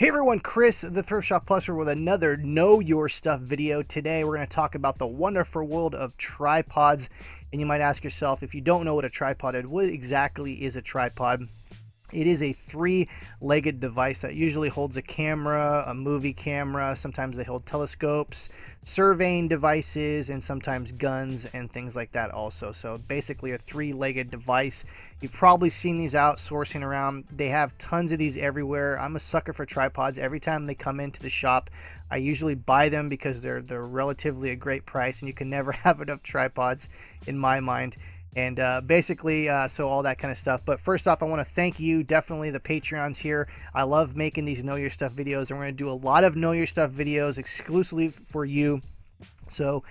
Hey everyone, Chris, the Thrift Shop Pluser with another Know Your Stuff video. Today we're going to talk about the wonderful world of tripods. And you might ask yourself, if you don't know what a tripod is, what exactly is a tripod? It is a three-legged device that usually holds a camera, a movie camera. Sometimes they hold telescopes, surveying devices, and sometimes guns and things like that also. So basically a three-legged device. You've probably seen these outsourcing around. They have tons of these everywhere. I'm a sucker for tripods. Every time they come into the shop, I usually buy them because they're relatively a great price, and you can never have enough tripods in my mind. And basically, so all that kind of stuff. But first off, I want to thank you, definitely the Patreons here. I love making these Know Your Stuff videos, and we're going to do a lot of Know Your Stuff videos exclusively for you. So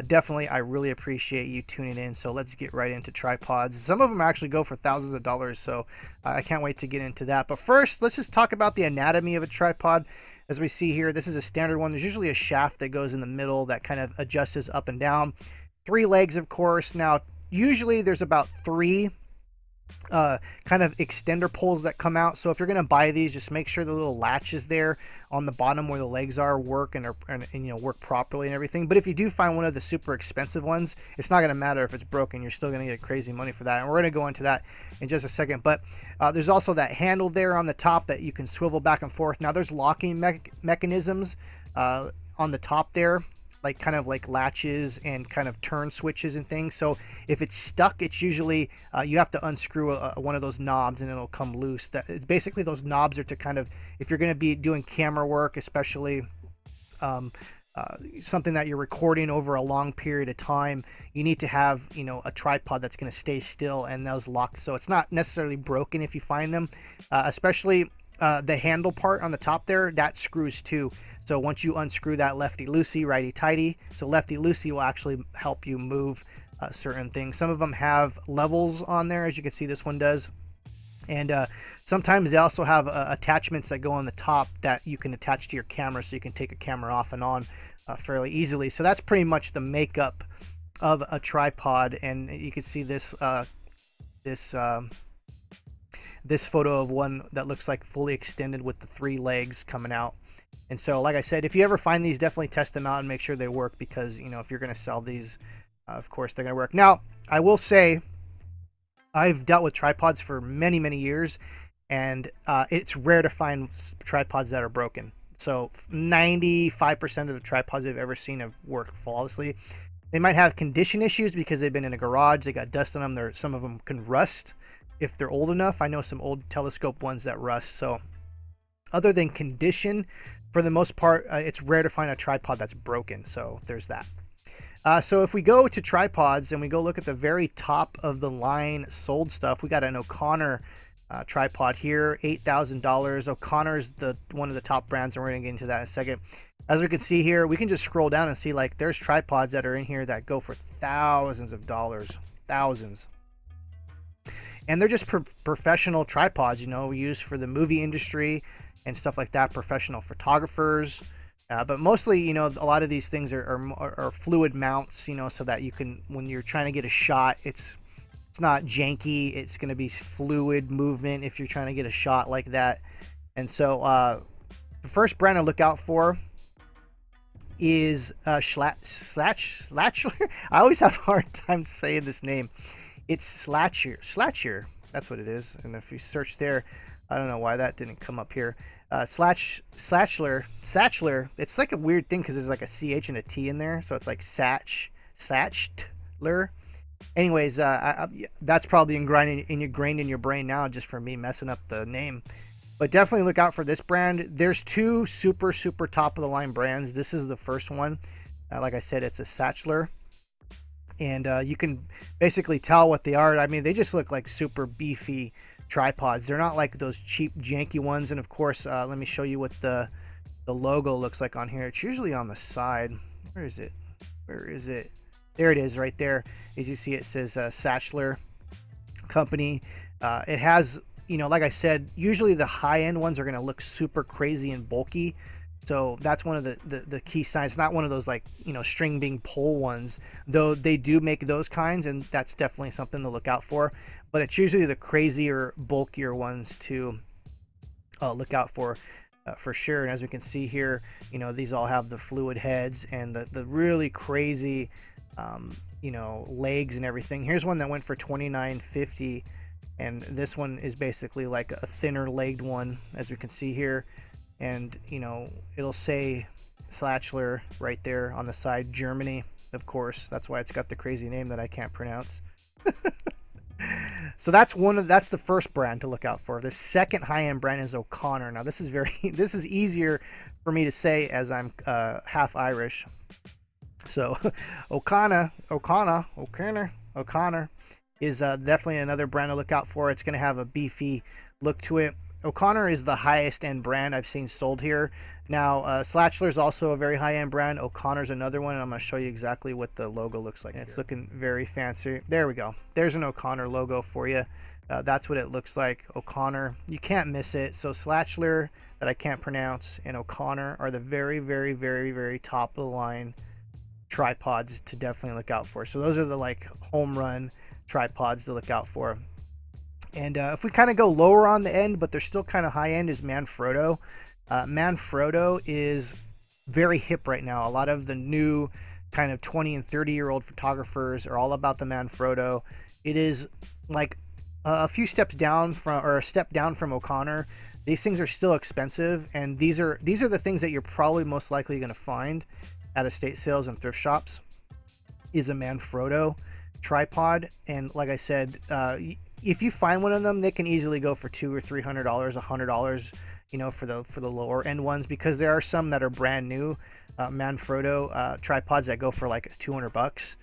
definitely, I really appreciate you tuning in. So let's get right into tripods. Some of them actually go for thousands of dollars, so I can't wait to get into that. But first, let's just talk about the anatomy of a tripod. As we see here, this is a standard one. There's usually a shaft that goes in the middle that kind of adjusts up and down. Three legs, of course. Now, usually there's about three kind of extender poles that come out. So if you're going to buy these, just make sure the little latches there on the bottom where the legs are work and you know, work properly and everything. But if you do find one of the super expensive ones, it's not going to matter if it's broken. You're still going to get crazy money for that. And we're going to go into that in just a second. But there's also that handle there on the top that you can swivel back and forth. Now there's locking mechanisms on the top there, like kind of like latches and kind of turn switches and things. So if it's stuck, it's usually you have to unscrew one of those knobs and it'll come loose. That it's basically, those knobs are to kind of, if you're going to be doing camera work, especially something that you're recording over a long period of time, you need to have, you know, a tripod that's going to stay still, and those lock, so it's not necessarily broken if you find them. Especially the handle part on the top there, that screws too. So once you unscrew that, lefty loosey, righty tighty. So lefty loosey will actually help you move certain things. Some of them have levels on there, as you can see this one does. And sometimes they also have attachments that go on the top that you can attach to your camera, so you can take a camera off and on fairly easily. So that's pretty much the makeup of a tripod. And you can see this this photo of one that looks like fully extended with the three legs coming out. And so, like I said, if you ever find these, definitely test them out and make sure they work, because, you know, if you're going to sell these, of course, they're going to work. Now, I will say, I've dealt with tripods for many, many years, and it's rare to find tripods that are broken. So 95% of the tripods I've ever seen have worked flawlessly. They might have condition issues because they've been in a garage, they got dust on them. Some of them can rust if they're old enough. I know some old telescope ones that rust. So other than condition, for the most part, it's rare to find a tripod that's broken. So there's that. So if we go to tripods and we go look at the very top of the line sold stuff, we got an O'Connor tripod here, $8,000. O'Connor's one of the top brands, and we're going to get into that in a second. As we can see here, we can just scroll down and see, like, there's tripods that are in here that go for thousands of dollars, thousands. And they're just professional tripods, you know, used for the movie industry and stuff like that, professional photographers. But mostly, you know, a lot of these things are fluid mounts, you know, so that you can, when you're trying to get a shot, it's not janky. It's going to be fluid movement if you're trying to get a shot like that. And so the first brand I look out for is Slatcher. I always have a hard time saying this name. It's Slatcher. That's what it is. And if you search there, I don't know why that didn't come up here. Satchler. It's like a weird thing because there's like a CH and a T in there, so it's like Satchler. Anyways, that's probably ingrained in your brain now, just for me messing up the name. But definitely look out for this brand. There's two super top of the line brands. This is the first one. Like I said, it's a Satchler. And you can basically tell what they are. I mean, they just look like super beefy tripods. They're not like those cheap janky ones. And of course, let me show you what the logo looks like on here. It's usually on the side. Where is it? There it is, right there. As you see, it says Satchler Company. It has, you know, like I said, usually the high-end ones are going to look super crazy and bulky. So that's one of the key signs. Not one of those, like, you know, string being pole ones, though they do make those kinds, and that's definitely something to look out for. But it's usually the crazier, bulkier ones to look out for. for sure. And as we can see here, you know, these all have the fluid heads and the really crazy, you know, legs and everything. Here's one that went for $29.50, and this one is basically like a thinner legged one, as we can see here. And you know, it'll say Slatchler right there on the side, Germany, of course. That's why it's got the crazy name that I can't pronounce. So that's the first brand to look out for. The second high-end brand is O'Connor. Now this is this is easier for me to say as I'm half Irish. So O'Connor is definitely another brand to look out for. It's going to have a beefy look to it. O'Connor is the highest end brand I've seen sold here. Now, Slatchler is also a very high end brand. O'Connor's another one, and I'm going to show you exactly what the logo looks like. It's looking very fancy. There we go. There's an O'Connor logo for you. That's what it looks like. O'Connor. You can't miss it. So Slatchler, that I can't pronounce, and O'Connor are the very, very, very, very top of the line tripods to definitely look out for. So those are the like home run tripods to look out for. And if we kind of go lower on the end, but they're still kind of high end, is Manfrotto. Manfrotto is very hip right now. A lot of the new kind of 20 and 30-year-old photographers are all about the Manfrotto. It is like a few steps down from, or a step down from O'Connor. These things are still expensive, and these are the things that you're probably most likely going to find at estate sales and thrift shops. Is a Manfrotto tripod, and like I said, if you find one of them, they can easily go for $200 or $300, $100, you know, for the lower end ones, because there are some that are brand new Manfrotto tripods that go for like $200.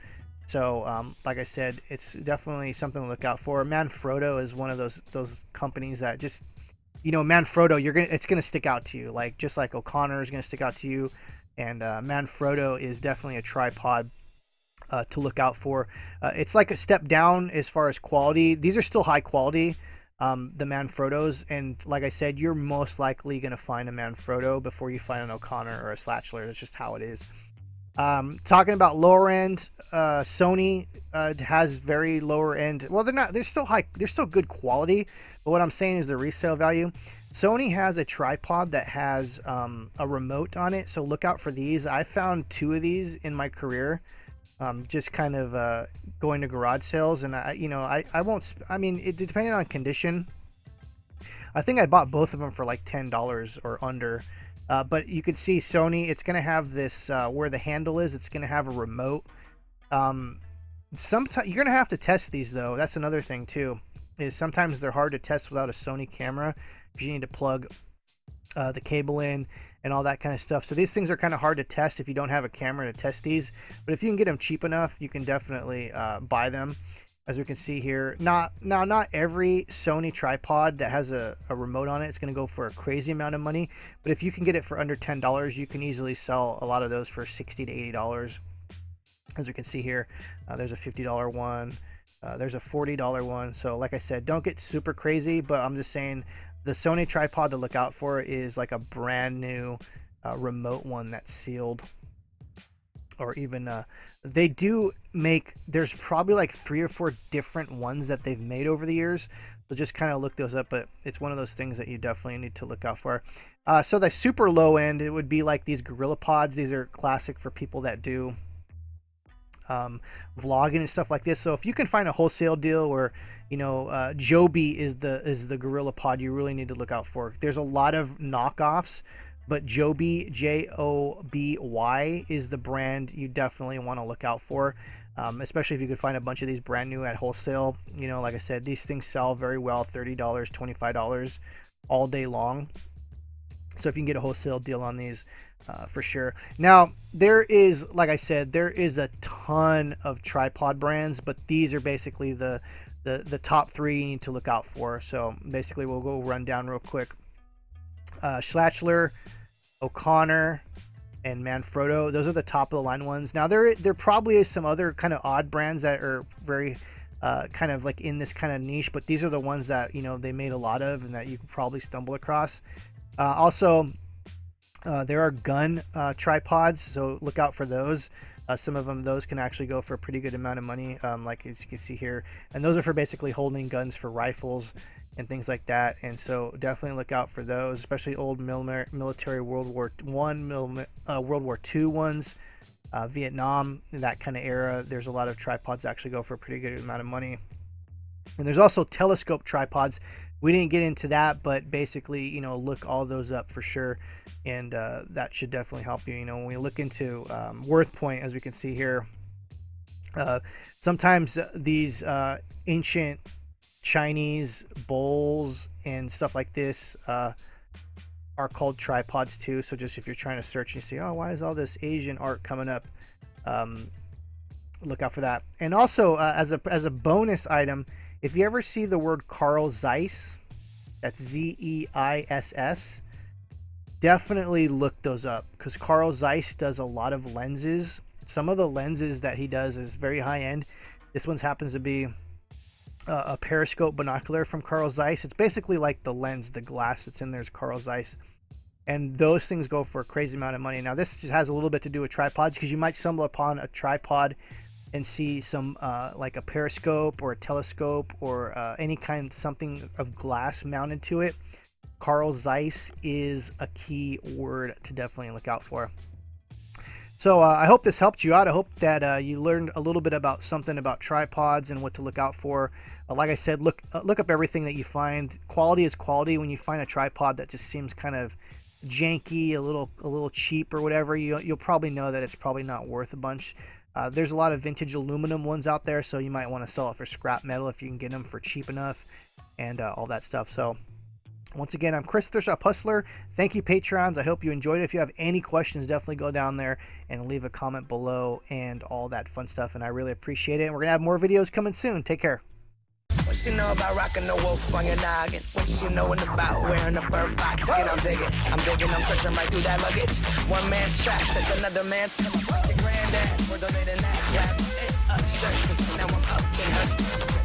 So like I said, it's definitely something to look out for. Manfrotto is one of those companies that just, you know, Manfrotto, it's gonna stick out to you, like just like O'Connor is gonna stick out to you, and Manfrotto is definitely a tripod to look out for. It's like a step down as far as quality. These are still high quality, the Manfrottos, and like I said, you're most likely going to find a Manfrotto before you find an O'Connor or a Slatchler. That's just how it is. Talking about lower end, Sony has very lower end. Well, they're still high, they're still good quality, but what I'm saying is the resale value. Sony has a tripod that has a remote on it, so look out for these. I found 2 of these in my career. Just kind of going to garage sales, and I won't. I mean, it depending on condition. I think I bought both of them for like $10 or under. But you could see Sony. It's going to have this where the handle is. It's going to have a remote. Sometimes you're going to have to test these though. That's another thing too. Is sometimes they're hard to test without a Sony camera because you need to plug the cable in and all that kind of stuff. So these things are kind of hard to test if you don't have a camera to test these, but if you can get them cheap enough, you can definitely buy them. As we can see here, not every Sony tripod that has a remote on it is going to go for a crazy amount of money, but if you can get it for under $10, you can easily sell a lot of those for $60 to $80. As we can see here, there's a $50 one, there's a $40 one. So like I said, don't get super crazy, but I'm just saying the Sony tripod to look out for is like a brand new remote one that's sealed, or even they do make, there's probably like 3 or 4 different ones that they've made over the years, so just kind of look those up, but it's one of those things that you definitely need to look out for. So the super low end, it would be like these Gorilla Pods. These are classic for people that do vlogging and stuff like this. So if you can find a wholesale deal where, you know, Joby is the Gorilla Pod, you really need to look out for. There's a lot of knockoffs, but Joby, Joby, is the brand you definitely want to look out for, especially if you could find a bunch of these brand new at wholesale. You know, like I said, these things sell very well, $30, $25 all day long. So if you can get a wholesale deal on these, for sure. Now, there is, like I said, there is a ton of tripod brands, but these are basically the top 3 you need to look out for. So basically, we'll go run down real quick. Slatchler, O'Connor, and Manfrotto. Those are the top of the line ones. Now there probably is some other kind of odd brands that are very kind of like in this kind of niche, but these are the ones that, you know, they made a lot of and that you could probably stumble across. Also, there are gun tripods, so look out for those. Some of them, those can actually go for a pretty good amount of money, like as you can see here. And those are for basically holding guns for rifles and things like that. And so definitely look out for those, especially old military World War II ones, Vietnam, that kind of era. There's a lot of tripods that actually go for a pretty good amount of money. And there's also telescope tripods. We didn't get into that, but basically, you know, look all those up for sure, and that should definitely help you. You know, when we look into worth point, as we can see here, sometimes these ancient Chinese bowls and stuff like this are called tripods too. So just if you're trying to search and you see, oh, why is all this Asian art coming up, look out for that. And also as a bonus item, if you ever see the word Carl Zeiss, that's Zeiss, definitely look those up, because Carl Zeiss does a lot of lenses. Some of the lenses that he does is very high end. This one happens to be a periscope binocular from Carl Zeiss. It's basically like the lens, the glass that's in there is Carl Zeiss. And those things go for a crazy amount of money. Now, this just has a little bit to do with tripods, because you might stumble upon a tripod and see some like a periscope or a telescope or any kind, something of glass mounted to it. Carl Zeiss is a key word to definitely look out for. So I hope this helped you out. I hope that you learned a little bit about something about tripods and what to look out for. Like I said, look up everything that you find. Quality is quality. When you find a tripod that just seems kind of janky, a little cheap or whatever, you'll probably know that it's probably not worth a bunch. There's a lot of vintage aluminum ones out there, so you might want to sell it for scrap metal if you can get them for cheap enough, and all that stuff. So once again, I'm Chris, Thrift Shop Hustler. Thank you, Patrons. I hope you enjoyed it. If you have any questions, definitely go down there and leave a comment below and all that fun stuff, and I really appreciate it. And we're gonna have more videos coming soon. Take care. What she know about rocking the wolf on your noggin? What she knowin' about wearing a bird box skin? I'm digging, I'm searching right through that luggage. One man's trash, that's another man's. Your granddad, we're donating that slap. It up, shirt, 'cause now I'm up in her.